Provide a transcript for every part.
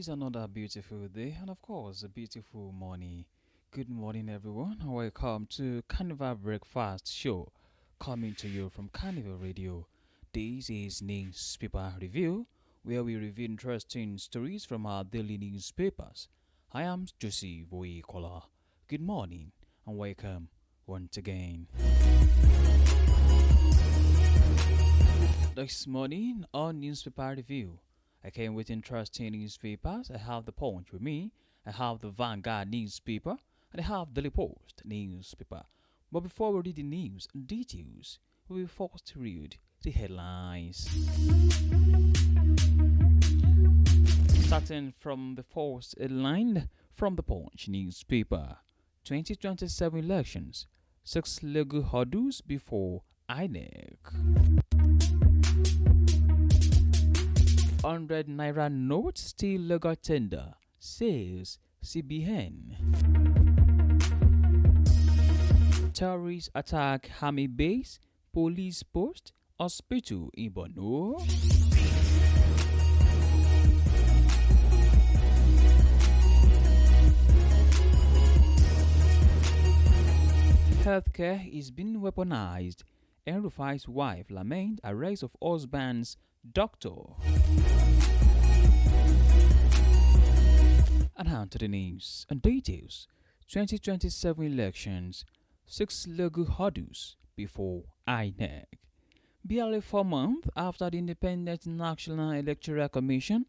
another beautiful day and, of course, a beautiful morning. Good morning, everyone, and welcome to Carnival Breakfast Show coming to you from Carnival Radio. This is Newspaper Review, where we review interesting stories from our daily newspapers. I am Josie Boykola. Good morning and welcome once again. This morning on Newspaper Review, I came with interesting newspapers. I have the Punch with me, I have the Vanguard newspaper, and I have the Post newspaper. But before we read the news and details, we will first read the headlines. Starting from the first headline from the Punch newspaper: 2027 elections, 6 legal hurdles before INEC. 100 naira note still legal tender, says CBN. Terrorists attack army base, police post, hospital in Borno. Healthcare is being weaponized. El-Rufai's wife laments arrest of husband's doctor. And on to the news and details. 2027 elections, 6 legal hurdles before INEC. Barely 4 months after the Independent National Electoral Commission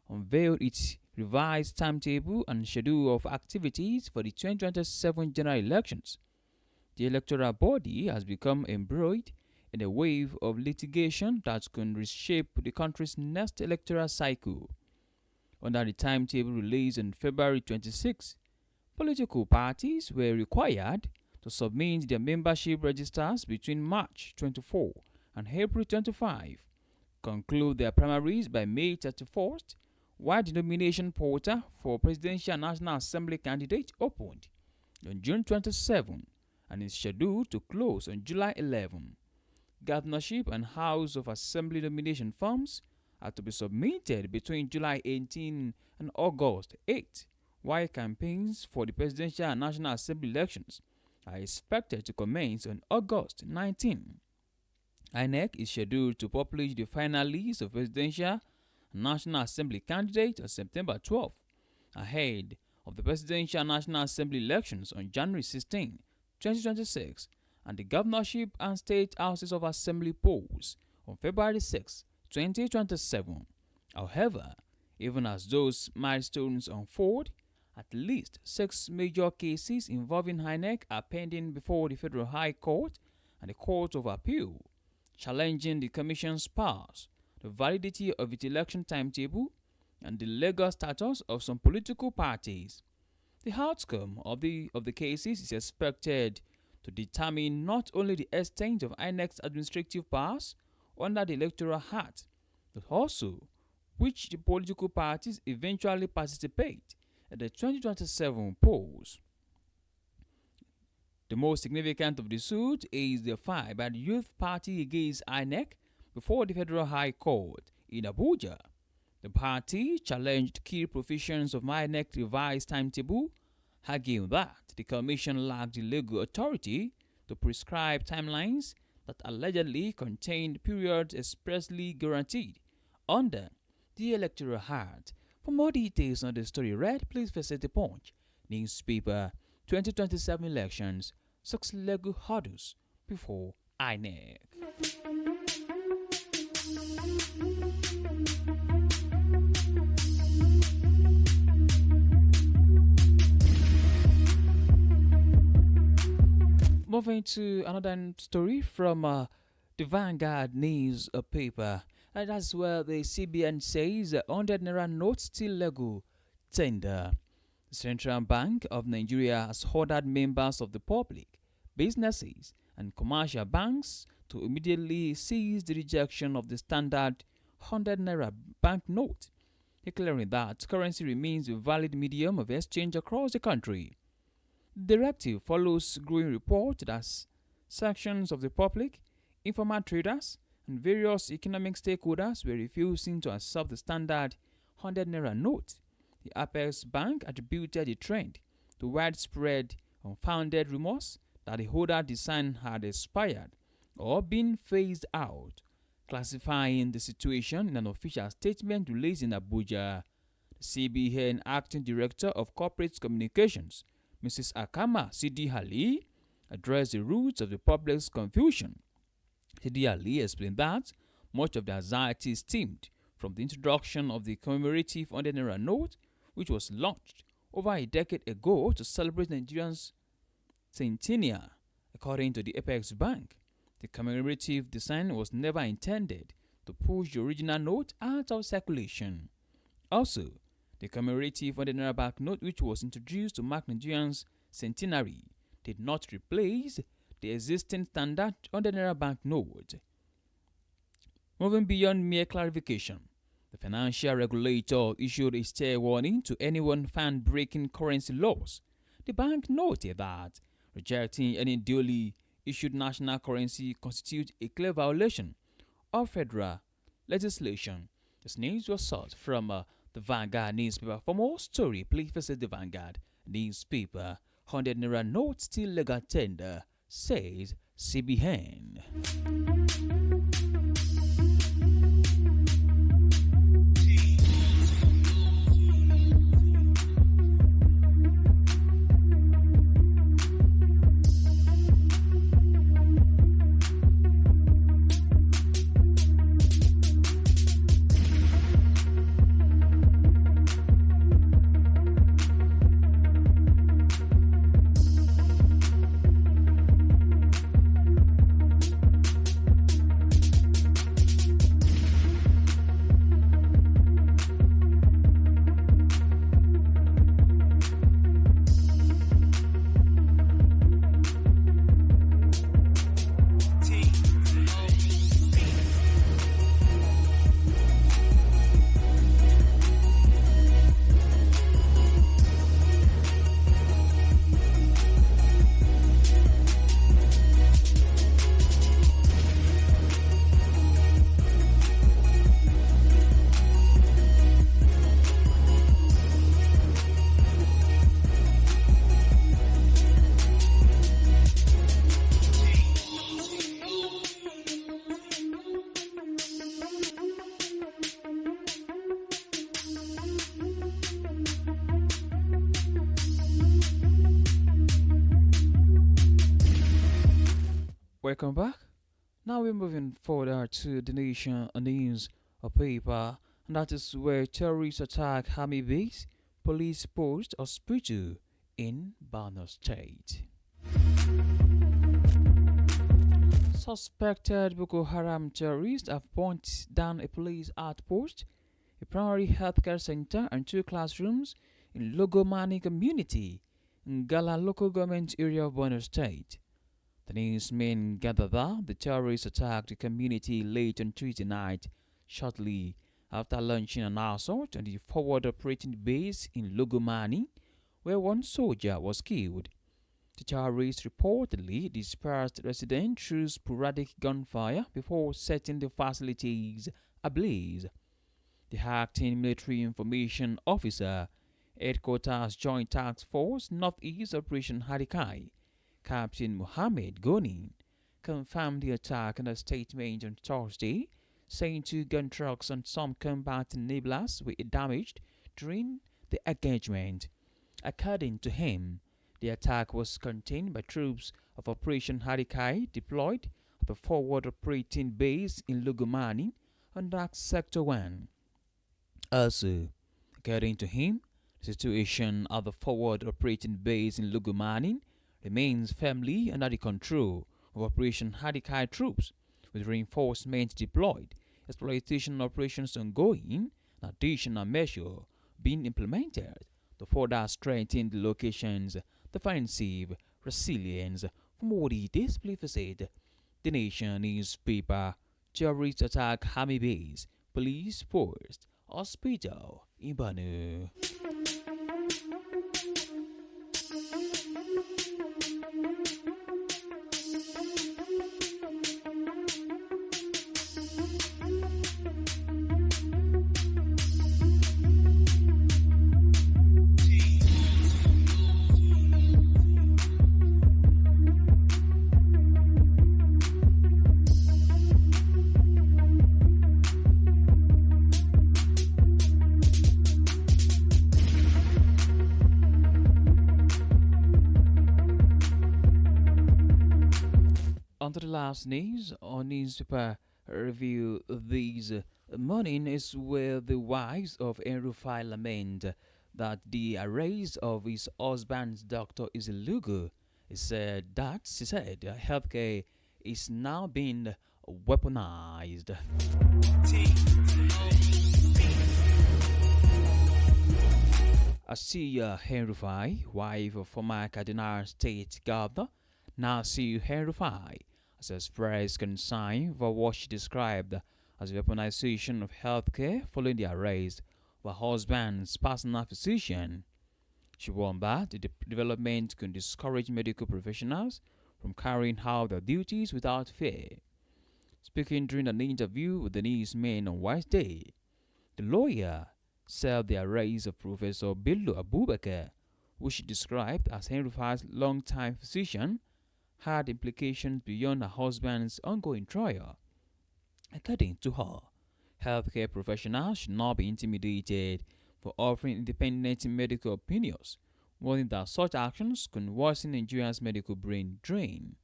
unveiled its revised timetable and schedule of activities for the 2027 general elections, the electoral body has become embroiled in a wave of litigation that could reshape the country's next electoral cycle. Under the timetable released on February 26, political parties were required to submit their membership registers between March 24 and April 25, conclude their primaries by May 31st, while the nomination portal for Presidential National Assembly candidate opened on June 27 and is scheduled to close on July 11. Governorship and House of Assembly nomination forms are to be submitted between July 18 and August 8, while campaigns for the Presidential and National Assembly elections are expected to commence on August 19. INEC is scheduled to publish the final list of Presidential and National Assembly candidates on September 12, ahead of the Presidential and National Assembly elections on January 16, 2026, and the governorship and state houses of assembly polls on February 6, 2027. However, even as those milestones unfold, at least 6 major cases involving INEC are pending before the Federal High Court and the Court of Appeal, challenging the Commission's powers, the validity of its election timetable, and the legal status of some political parties. The outcome of the cases is expected to determine not only the extent of INEC's administrative powers under the Electoral Act, but also which the political parties eventually participate in the 2027 polls. The most significant of the suit is the fight by the Youth Party against INEC before the Federal High Court in Abuja. The party challenged key provisions of INEC's revised timetable, arguing that the Commission lacked the legal authority to prescribe timelines that allegedly contained periods expressly guaranteed under the Electoral Act. For more details on the story read, please visit the Punch newspaper. 2027 elections, 6 legal hurdles before INEC. Moving to another story from the Vanguard newspaper. And that's where the CBN says 100 naira note still legal tender. The Central Bank of Nigeria has ordered members of the public, businesses, and commercial banks to immediately cease the rejection of the standard 100 naira banknote, declaring that currency remains a valid medium of exchange across the country. The directive follows growing reports that sections of the public, informal traders, and various economic stakeholders were refusing to accept the standard 100 naira note The Apex Bank attributed the trend to widespread unfounded rumors that the holder design had expired or been phased out, classifying the situation in an official statement released in Abuja. The CBN Acting Director of Corporate Communications, Mrs. Akama Sidi Ali, addressed the roots of the public's confusion. Sidi Ali explained that much of the anxiety stemmed from the introduction of the commemorative 100 naira note, which was launched over a decade ago to celebrate Nigeria's centennial. According to the Apex Bank, the commemorative design was never intended to push the original note out of circulation. Also, the commemorative 100 naira banknote, which was introduced to mark Nigeria's centenary, did not replace the existing standard 100 naira banknote. Moving beyond mere clarification, the financial regulator issued a stay warning to anyone found breaking currency laws. The bank noted that rejecting any duly issued national currency constitutes a clear violation of federal legislation. This news was sought from the Vanguard newspaper. For more story, please visit the Vanguard newspaper. 100 naira note still legal tender, says CBN. Welcome back. Now we're moving forward to the Nation News paper, and that is where terrorists attack army base, police post, hospital in Borno State. Suspected Boko Haram terrorists have burnt down a police outpost, a primary healthcare center, and two classrooms in Logomani community in Gala local government area of Borno State. The newsmen gathered that the terrorists attacked the community late on Tuesday night, shortly after launching an assault on the forward operating base in Logomani, where one soldier was killed. The terrorists reportedly dispersed residents through sporadic gunfire before setting the facilities ablaze. The acting military information officer, Headquarters Joint Task Force Northeast Operation Harikai, Captain Mohammed Goni, confirmed the attack in a statement on Thursday, saying two gun trucks and some combat enablers were damaged during the engagement. According to him, the attack was contained by troops of Operation Harikai deployed at the forward operating base in Lugumani under Sector 1. Also, according to him, the situation at the forward operating base in Lugumani remains firmly under the control of Operation Harikai troops, with reinforcements deployed, exploitation operations ongoing, and additional measures being implemented to further strengthen the location's defensive resilience. For more details, please visit the Nation newspaper. Terrorist attack army base, police post, hospital in Banu. On to the last news on newspaper review this morning is where the wives of Erufai lament that the arrest of his husband's doctor is illegal. She said healthcare is now being weaponized. Asiya Herufai, wife of former Cardinal State Governor Nasir Herufai, has expressed concern for what she described as the weaponization of healthcare following the arrest of her husband's personal physician. She warned that the development could discourage medical professionals from carrying out their duties without fear. Speaking during an interview with the newsmen on Wednesday, the lawyer said the arrest of Professor Bello Abubakar, which she described as Henry longtime physician, had implications beyond her husband's ongoing trial. According to her, healthcare professionals should not be intimidated for offering independent medical opinions, warning that such actions could worsen Nigeria's medical brain drain.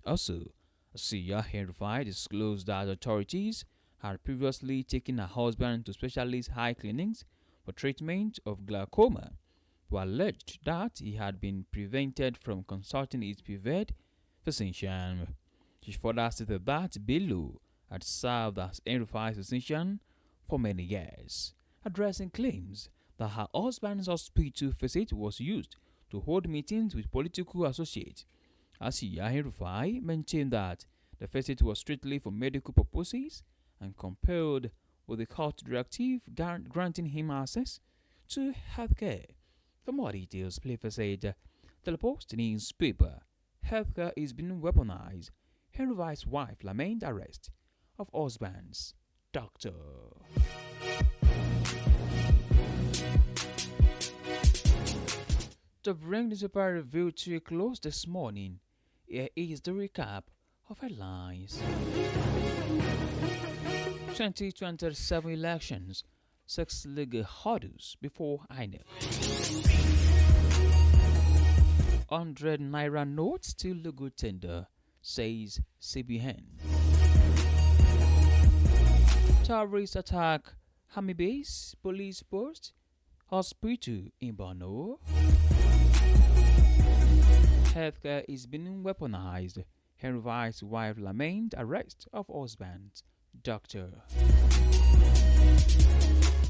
Also, Asiya Herifai disclosed that authorities had previously taken her husband to specialist eye clinics for treatment of glaucoma, who alleged that he had been prevented from consulting his preferred physician. She further stated that Bello had served as Erufai's physician for many years, addressing claims that her husband's hospital visit was used to hold meetings with political associates. Asiya Erufai maintained that the visit was strictly for medical purposes and compelled with the court directive granting him access to healthcare. For more details, please visit the Post newspaper. Healthcare is being weaponized. Hervey's wife laments arrest of husband's doctor. To bring this paper review to a close this morning, here is the recap of headlines. 2027 elections, 6 legal hurdles before INEC. 100 naira notes still legal tender, says CBN. Terrorist attack, army base, police post, hospital in Borno. Healthcare is being weaponized. Henry's wife lament arrest of husband, doctor.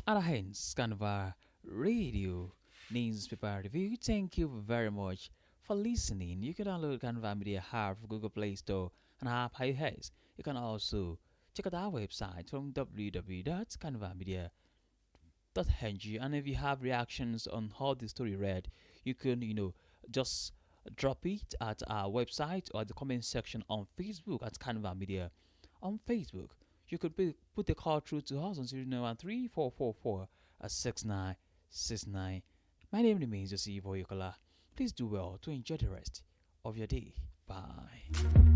And hence, Carnival Radio newspaper review. Thank you very much for listening. You can download Carnival Media app from Google Play Store and app iOS. You can also check out our website from www.carnivalmedia.ng. And if you have reactions on how the story read, you can, just drop it at our website or the comment section on Facebook at Carnival Media. On Facebook, you could put the call through to us on 0913 444 6969. My name remains Joseph Oyukola. Please do well to enjoy the rest of your day. Bye.